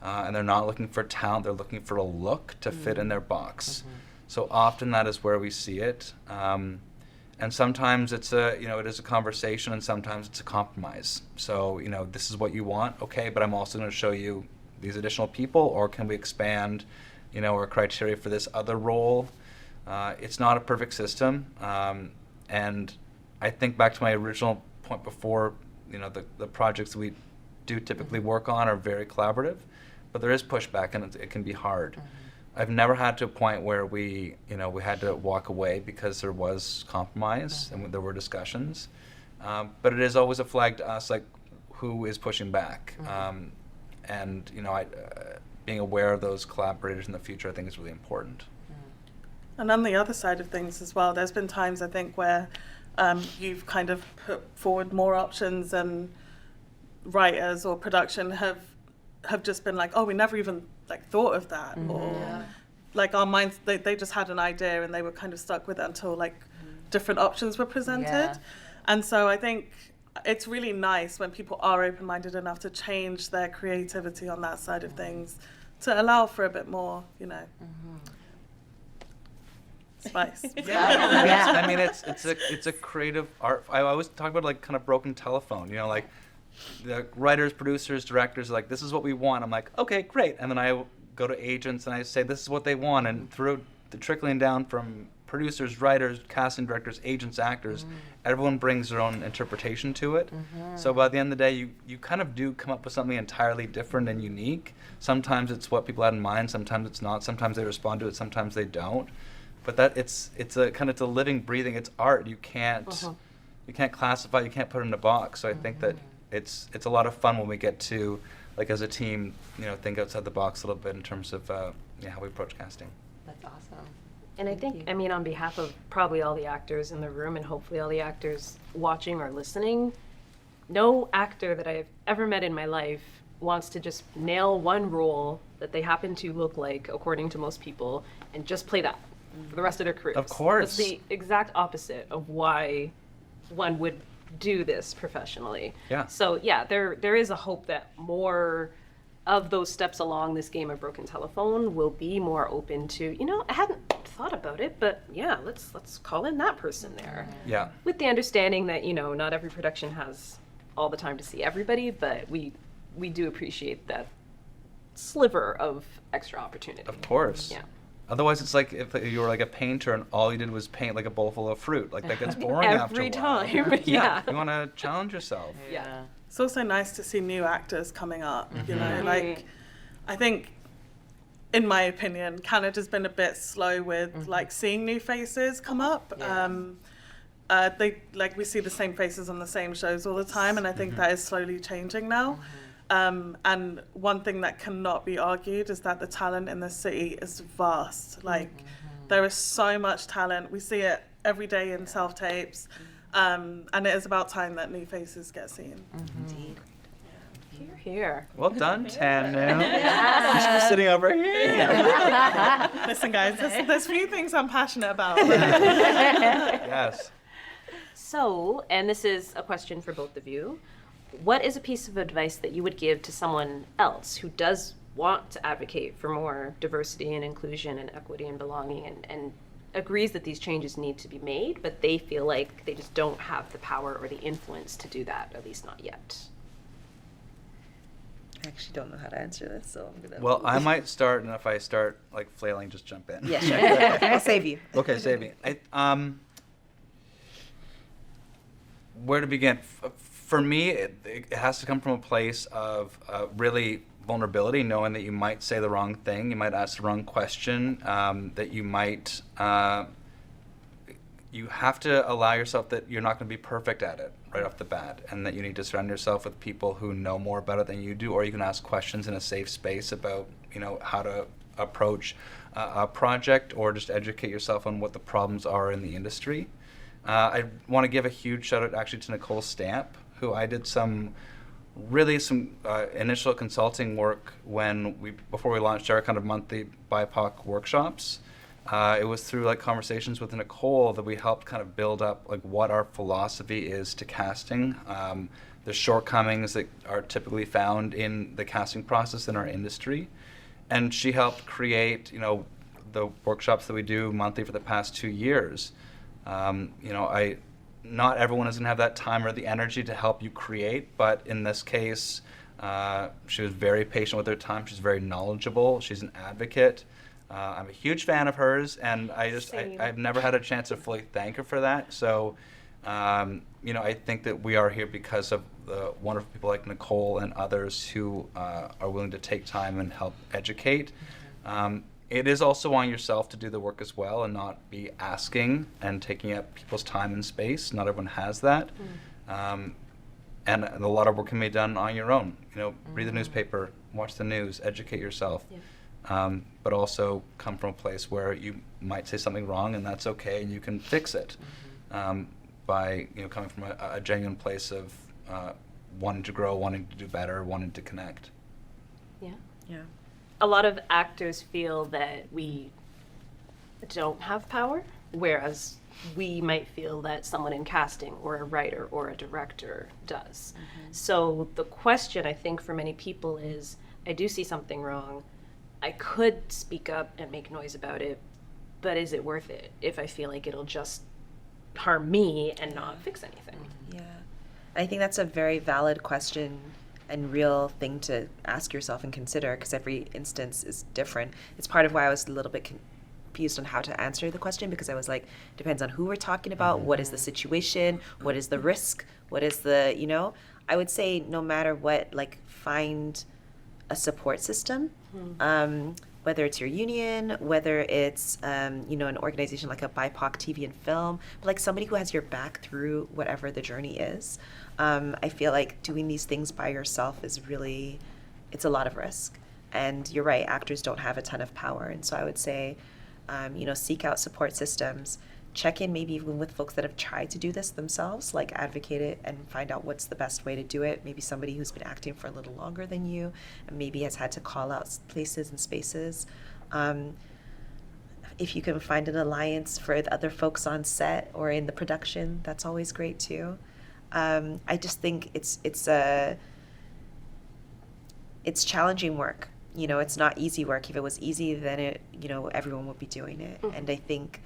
And they're not looking for talent, they're looking for a look to fit in their box. So often that is where we see it. And sometimes it's it is a conversation, and sometimes it's a compromise. So, this is what you want, okay, but I'm also going to show you these additional people, or can we expand, our criteria for this other role? It's not a perfect system. And I think back to my original point before, the projects we do typically work on are very collaborative, but there is pushback and it can be hard. I've never had to a point where we had to walk away because there was compromise and there were discussions. But it is always a flag to us, who is pushing back. And, being aware of those collaborators in the future, I think is really important. And on the other side of things as well, there's been times I think where you've kind of put forward more options and writers or production have just been oh, we never even thought of that, or our minds, they just had an idea and they were kind of stuck with it until different options were presented. And so I think it's really nice when people are open-minded enough to change their creativity on that side of things to allow for a bit more, you know, spice. I mean, it's a creative art. I always talk about like kind of broken telephone. You know, like the writers, producers, directors are like, this is what we want. I'm like, okay, great. And then I go to agents and I say, this is what they want. And through the trickling down from producers, writers, casting directors, agents, actors, everyone brings their own interpretation to it. So by the end of the day, you kind of do come up with something entirely different and unique. Sometimes it's what people had in mind, sometimes it's not, sometimes they respond to it, sometimes they don't. But that it's a living, breathing, it's art. You can't classify, you can't put it in a box. So I think that it's a lot of fun when we get to, like as a team, you know, think outside the box a little bit in terms of how we approach casting. That's awesome. And I think, I mean, on behalf of probably all the actors in the room and hopefully all the actors watching or listening, no actor that I've ever met in my life wants to just nail one role that they happen to look like, according to most people, and just play that for the rest of their careers. Of course. That's the exact opposite of why one would do this professionally. Yeah. So yeah, there is a hope that more of those steps along this game of broken telephone will be more open to, you know, I hadn't thought about it, but yeah, let's call in that person there. Yeah. With the understanding that, you know, not every production has all the time to see everybody, but we do appreciate that sliver of extra opportunity. Of course. Yeah. Otherwise, it's like if you were like a painter and all you did was paint like a bowl full of fruit. Like that gets boring after a Every while. time, yeah. You want to challenge yourself. Yeah. It's also nice to see new actors coming up, you know, like, I think, in my opinion, Canada's been a bit slow with, like, seeing new faces come up. We see the same faces on the same shows all the time, and I think that is slowly changing now. And one thing that cannot be argued is that the talent in the city is vast. Like, there is so much talent. We see it every day in self-tapes. And it is about time that new faces get seen. Indeed. Hear, hear. Well done, Tanu. You should be sitting over here. Listen, guys, there's few things I'm passionate about. Yes. So, and this is a question for both of you, what is a piece of advice that you would give to someone else who does want to advocate for more diversity and inclusion and equity and belonging and agrees that these changes need to be made, but they feel like they just don't have the power or the influence to do that, at least not yet? I actually don't know how to answer this, so I'm gonna. Well, I might start, and if I start like flailing, just jump in. Yeah, sure. I'll save you. Okay, save me. Where to begin? For me, it has to come from a place of really vulnerability, knowing that you might say the wrong thing, you might ask the wrong question, that you might, you have to allow yourself that you're not going to be perfect at it right off the bat, and that you need to surround yourself with people who know more about it than you do, or you can ask questions in a safe space about, you know, how to approach a project, or just educate yourself on what the problems are in the industry. I want to give a huge shout out actually to Nicole Stamp, who I did some initial consulting work before we launched our kind of monthly BIPOC workshops. It was through like conversations with Nicole that we helped kind of build up like what our philosophy is to casting, the shortcomings that are typically found in the casting process in our industry, and she helped create, you know, the workshops that we do monthly for the past 2 years. You know, not everyone is going to have that time or the energy to help you create, but in this case, she was very patient with her time. She's very knowledgeable. She's an advocate. I'm a huge fan of hers, and I've never had a chance to fully thank her for that. So, you know, I think that we are here because of the wonderful people like Nicole and others who are willing to take time and help educate. It is also on yourself to do the work as well and not be asking and taking up people's time and space. Not everyone has that. And a lot of work can be done on your own. You know, read the newspaper, watch the news, educate yourself. Yeah. But also come from a place where you might say something wrong, and that's okay, and you can fix it by, you know, coming from a genuine place of wanting to grow, wanting to do better, wanting to connect. Yeah. Yeah. A lot of actors feel that we don't have power whereas we might feel that someone in casting or a writer or a director does. So the question, I think, for many people is, I do see something wrong. I could speak up and make noise about it, but is it worth it if I feel like it'll just harm me and not fix anything? Yeah. I think that's a very valid question and real thing to ask yourself and consider, because every instance is different. It's part of why I was a little bit confused on how to answer the question, because I was like, depends on who we're talking about, what is the situation, what is the risk, what is the, you know? I would say no matter what, like, find a support system, whether it's your union, whether it's, you know, an organization like a BIPOC TV and film, but like somebody who has your back through whatever the journey is. I feel like doing these things by yourself is really, it's a lot of risk. And you're right, actors don't have a ton of power. And so I would say, you know, seek out support systems, check in maybe even with folks that have tried to do this themselves, like advocate it and find out what's the best way to do it. Maybe somebody who's been acting for a little longer than you and maybe has had to call out places and spaces. If you can find an alliance for the other folks on set or in the production, that's always great too. I just think it's challenging work. You know, it's not easy work. If it was easy, then it, you know, everyone would be doing it. And I think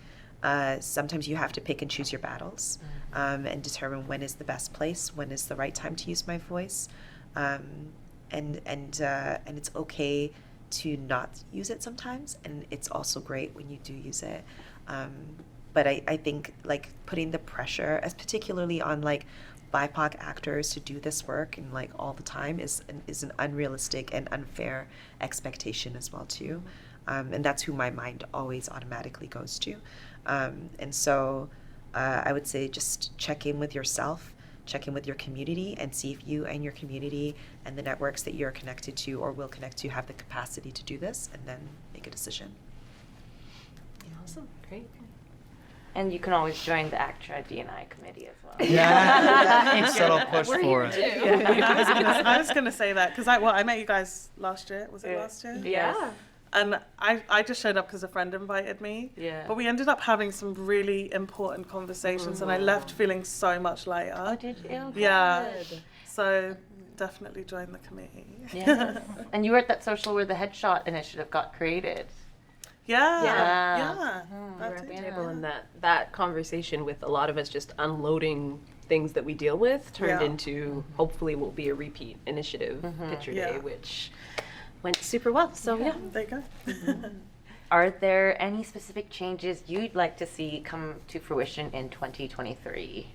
sometimes you have to pick and choose your battles, and determine when is the best place, when is the right time to use my voice, and it's okay to not use it sometimes, and it's also great when you do use it. But I think like putting the pressure, as particularly on like BIPOC actors to do this work and like all the time is an unrealistic and unfair expectation as well too. And that's who my mind always automatically goes to. And so I would say just check in with yourself, check in with your community, and see if you and your community and the networks that you're connected to or will connect to have the capacity to do this, and then make a decision. Awesome, great. And you can always join the ACTRA D&I committee as well. Yeah, subtle push for it. I was gonna say that because I met you guys last year. Was it last year? Yeah. And I just showed up because a friend invited me. Yeah. But we ended up having some really important conversations, and I left feeling so much lighter. Oh, did you? Yeah. Good. So definitely join the committee. Yes. And you were at that social where the Headshot initiative got created. Yeah. We're at the table, and that conversation with a lot of us just unloading things that we deal with turned into hopefully will be a repeat initiative, Picture Day, which went super well. So yeah, there you go. Are there any specific changes you'd like to see come to fruition in 2023?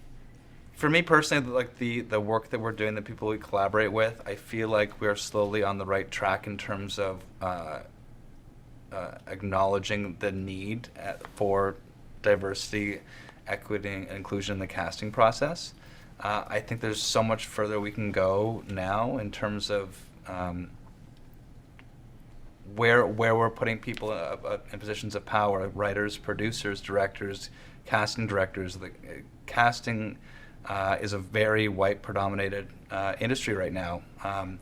For me personally, like the work that we're doing, the people we collaborate with, I feel like we are slowly on the right track in terms of acknowledging the need for diversity, equity, and inclusion in the casting process. I think there's so much further we can go now in terms of where we're putting people in positions of power, writers, producers, directors, casting directors. The casting is a very white-predominated industry right now. And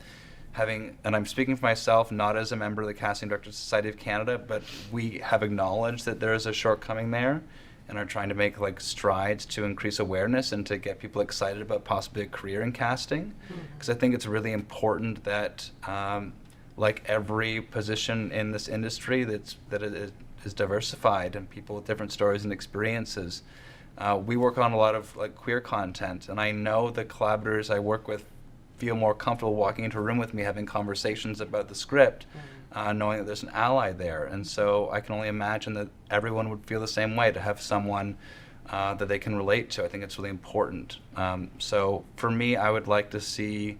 I'm speaking for myself, not as a member of the Casting Directors Society of Canada, but we have acknowledged that there is a shortcoming there and are trying to make like strides to increase awareness and to get people excited about possibly a career in casting. Because I think it's really important that like every position in this industry that it is diversified and people with different stories and experiences. We work on a lot of like queer content, and I know the collaborators I work with feel more comfortable walking into a room with me, having conversations about the script, knowing that there's an ally there. And so I can only imagine that everyone would feel the same way, to have someone that they can relate to. I think it's really important. So for me, I would like to see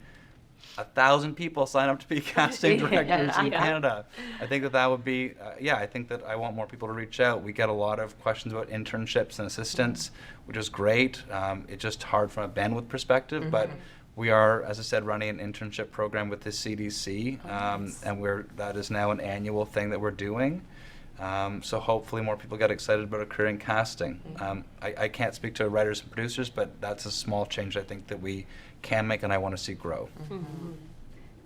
1,000 people sign up to be casting directors in Canada. I think that would be, I think that I want more people to reach out. We get a lot of questions about internships and assistants, which is great. It's just hard from a bandwidth perspective, but we are, as I said, running an internship program with the CDC, and that is now an annual thing that we're doing. So hopefully more people get excited about a career in casting. I can't speak to writers and producers, but that's a small change I think that we can make and I want to see grow.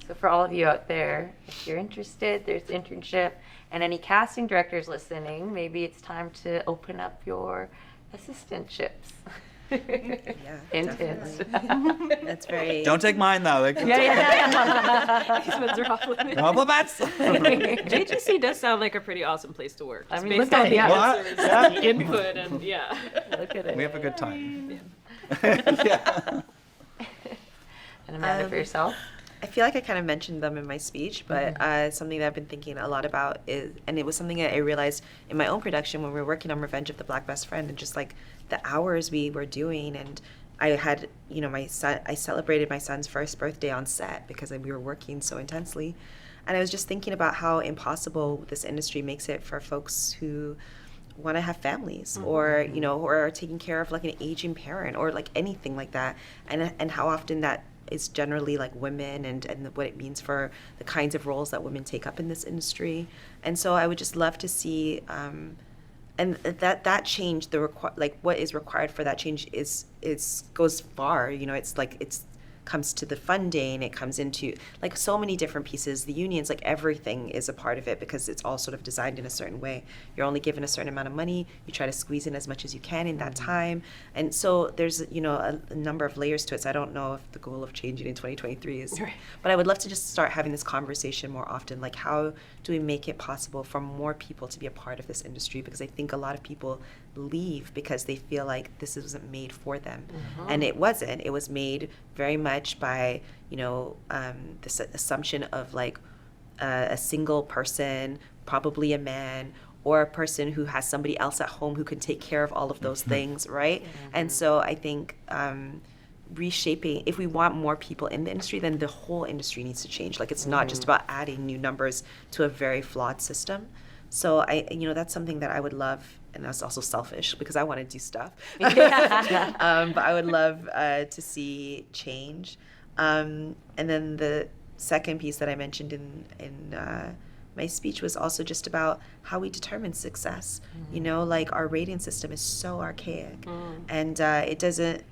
So for all of you out there, if you're interested, there's internship, and any casting directors listening, maybe it's time to open up your assistantships. Yeah, Hint, definitely. That's very. Don't take mine though. Like, These ones are off limits. Compliments. JGC does sound like a pretty awesome place to work. I just mean, based look on at the it. Yeah. answers, and the input, and yeah. Look at it. We have a good time. And Amanda, for yourself? I feel like I kind of mentioned them in my speech, but something that I've been thinking a lot about is, and it was something that I realized in my own production when we were working on Revenge of the Black Best Friend, and just like the hours we were doing. And I had, my son, I celebrated my son's first birthday on set because we were working so intensely. And I was just thinking about how impossible this industry makes it for folks who want to have families, or or are taking care of like an aging parent, or like anything like that, and how often that is generally like women, and what it means for the kinds of roles that women take up in this industry. And so I would just love to see and that change, like what is required for that change is goes far. It's like it's comes to the funding, it comes into like so many different pieces, the unions, like everything is a part of it, because it's all sort of designed in a certain way. You're only given a certain amount of money, you try to squeeze in as much as you can in that time. And so there's a number of layers to it. So I don't know if the goal of changing in 2023 is right. But I would love to just start having this conversation more often, like how do we make it possible for more people to be a part of this industry, because I think a lot of people leave because they feel like this wasn't made for them. And it wasn't. It was made very much by this assumption of like a single person, probably a man, or a person who has somebody else at home who can take care of all of those things, right? And so I think reshaping, if we want more people in the industry, then the whole industry needs to change. Like it's not just about adding new numbers to a very flawed system. So that's something that I would love, and that's also selfish because I want to do stuff. But I would love to see change. And then the second piece that I mentioned in my speech was also just about how we determine success. Like our rating system is so archaic, and it doesn't.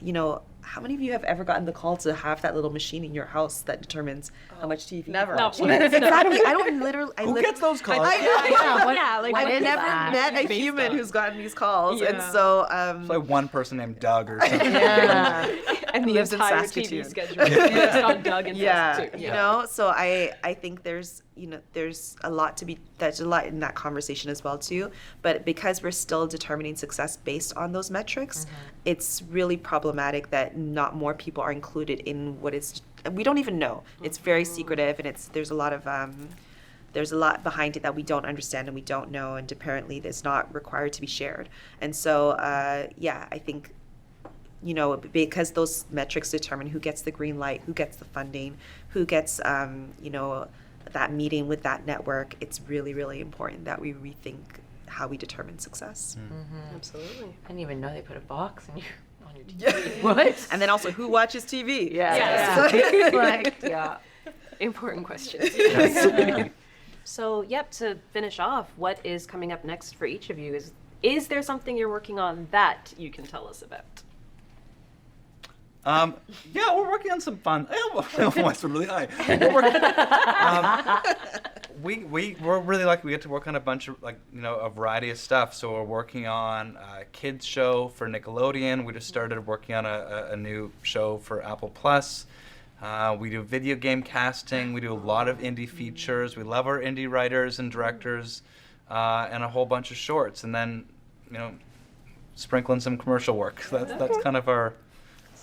How many of you have ever gotten the call to have that little machine in your house that determines how much TV? Never. No, exactly. I don't literally. Who gets those calls? I've never met a human who's gotten these calls, and so it's like one person named Doug or something. And the lives in entire Saskatoon. TV schedule is based on Doug and Saskatoon. So I think there's a lot there's a lot in that conversation as well too. But because we're still determining success based on those metrics, it's really problematic that not more people are included in what is. We don't even know. It's very secretive, and there's a lot behind it that we don't understand and we don't know, and apparently it's not required to be shared. And so I think because those metrics determine who gets the green light, who gets the funding, who gets that meeting with that network, it's really, really important that we rethink how we determine success. Absolutely. I didn't even know they put a box on your TV. What? And then also, who watches TV? Yeah. Important questions. So, to finish off, what is coming up next for each of you? Is there something you're working on that you can tell us about? We're working on some fun. Voice really high. We're really lucky. We get to work on a bunch of a variety of stuff. So we're working on a kids show for Nickelodeon. We just started working on a new show for Apple Plus. We do video game casting. We do a lot of indie features. We love our indie writers and directors, and a whole bunch of shorts. And then, sprinkling some commercial work. That's kind of our.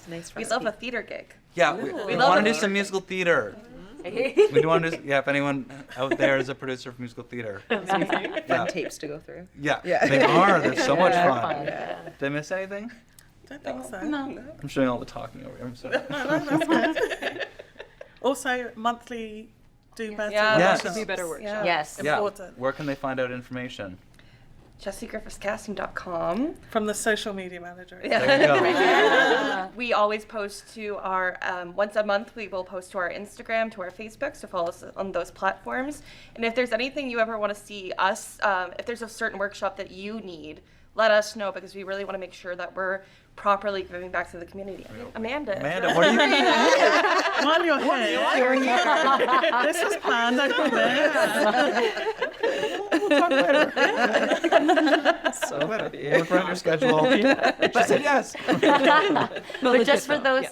Nice. We love a theater gig. Yeah, we want to do some musical theater. We do want to do, if anyone out there is a producer of musical theater. Fun tapes to go through. Yeah, they are. They're so much fun. Did I miss anything? Don't think so. No. I'm showing all the talking over here. I'm sorry. No, that's good. Also, monthly Do Better Yes. Do Better workshop. Yes. Important. Where can they find out information? JessieGriffithsCasting.com. From the social media manager. There you go. We always post to our, once a month, we will post to our Instagram, to our Facebook, so follow us on those platforms. And if there's anything you ever want to see us, if there's a certain workshop that you need, let us know, because we really want to make sure that we're properly giving back to the community. I mean, Amanda. Amanda, what do you think? While you're here, this was planned over there. We'll talk later. So work around your schedule. She said yes. But just for those,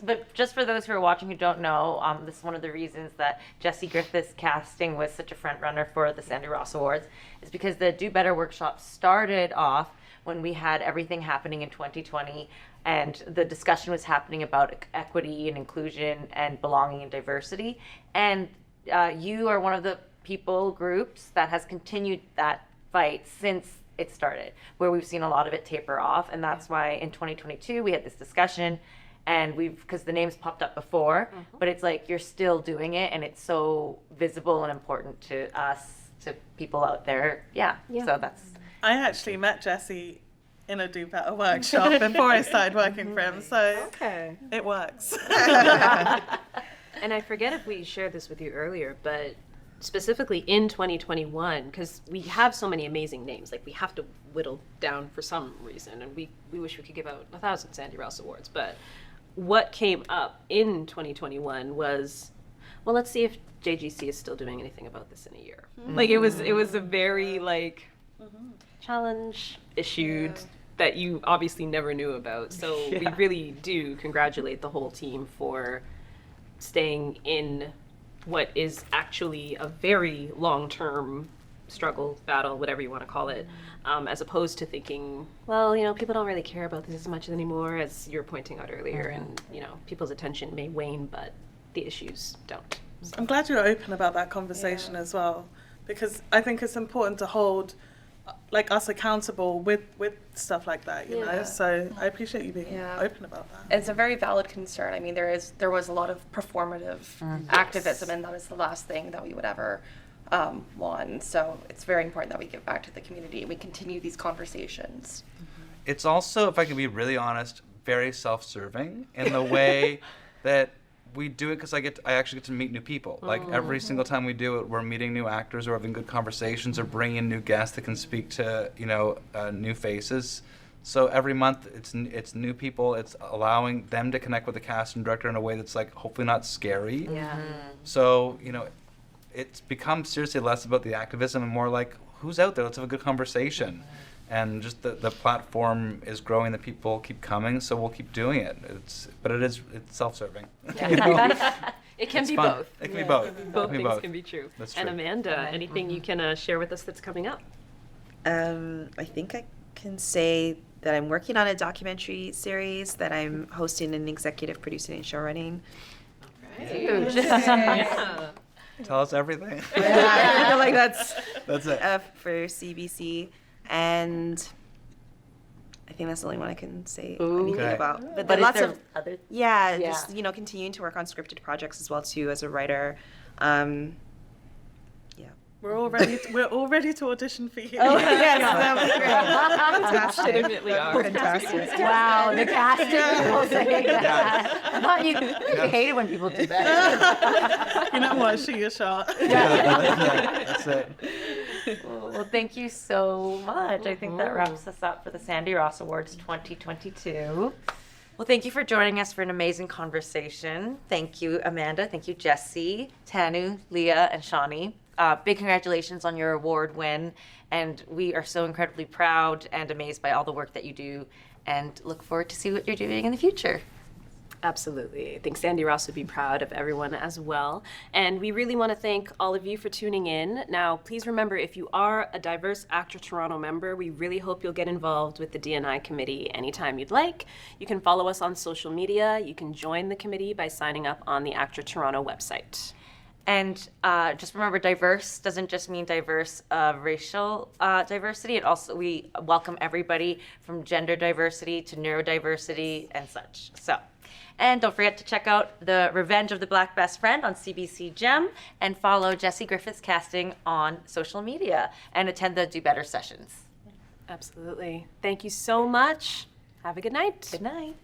but just for those who are watching who don't know, this is one of the reasons that Jesse Griffith's casting was such a front runner for the Sandy Ross Awards, is because the Do Better workshop started off when we had everything happening in 2020, and the discussion was happening about equity and inclusion and belonging and diversity. And you are one of the groups that has continued that fight since it started, where we've seen a lot of it taper off. And that's why in 2022 we had this discussion, and because the names popped up before, but it's like you're still doing it, and it's so visible and important to us, to people out there. So that's. I actually met Jesse in a Do Better workshop before I started working for him, so it works. And I forget if we shared this with you earlier, but specifically in 2021, because we have so many amazing names, like we have to whittle down for some reason, and we wish we could give out 1,000 Sandy Ross Awards, but what came up in 2021 was, well, let's see if JGC is still doing anything about this in a year. Like it was a very challenge issued that you obviously never knew about. So we really do congratulate the whole team for staying in what is actually a very long-term struggle, battle, whatever you want to call it, as opposed to thinking, well, people don't really care about this as much anymore, as you were pointing out earlier, and, people's attention may wane, but the issues don't. So. I'm glad you're open about that conversation as well, because I think it's important to hold us accountable with stuff like that, you know. So I appreciate you being open about that. It's a very valid concern. I mean, there was a lot of performative activism, and that is the last thing that we would ever want. So it's very important that we give back to the community and we continue these conversations. It's also, if I can be really honest, very self-serving in the way that we do it because I actually get to meet new people. Like every single time we do it, we're meeting new actors or having good conversations or bringing in new guests that can speak to new faces. So every month it's new people. It's allowing them to connect with the cast and director in a way that's like hopefully not scary. Yeah. So it's become seriously less about the activism and more like who's out there. Let's have a good conversation. And just the platform is growing, the people keep coming, so we'll keep doing it. It's self-serving. It can it's be fun. both. It can be both. Both things can be true. That's and true. Amanda, anything you can share with us that's coming up? I think I can say that I'm working on a documentary series that I'm hosting and executive producing and show running. Huge. Tell us everything. I feel like that's it. For CBC, and I think that's the only one I can say anything Okay. about. But But lots is there of other? just continuing to work on scripted projects as well too as a writer. We're all ready to audition for you. Oh yes, that was great. Fantastic. Legitimately are. Fantastic. Wow, the casting people saying that. I thought you hate it when people do that. You know what? Shoot your shot. That's it. Well, thank you so much. I think that wraps us up for the Sandy Ross Awards 2022. Well, thank you for joining us for an amazing conversation. Thank you, Amanda. Thank you, Jesse, Tanu, Leah, and Shawnee. Big congratulations on your award win. And we are so incredibly proud and amazed by all the work that you do and look forward to see what you're doing in the future. Absolutely. I think Sandy Ross would be proud of everyone as well. And we really want to thank all of you for tuning in. Now, please remember, if you are a diverse Actor Toronto member, we really hope you'll get involved with the D&I committee anytime you'd like. You can follow us on social media. You can join the committee by signing up on the Actor Toronto website. And just remember, diverse doesn't just mean diverse racial diversity. It also, we welcome everybody from gender diversity to neurodiversity and such. And don't forget to check out The Revenge of the Black Best Friend on CBC Gem and follow Jesse Griffith's casting on social media and attend the Do Better sessions. Absolutely. Thank you so much. Have a good night. Good night.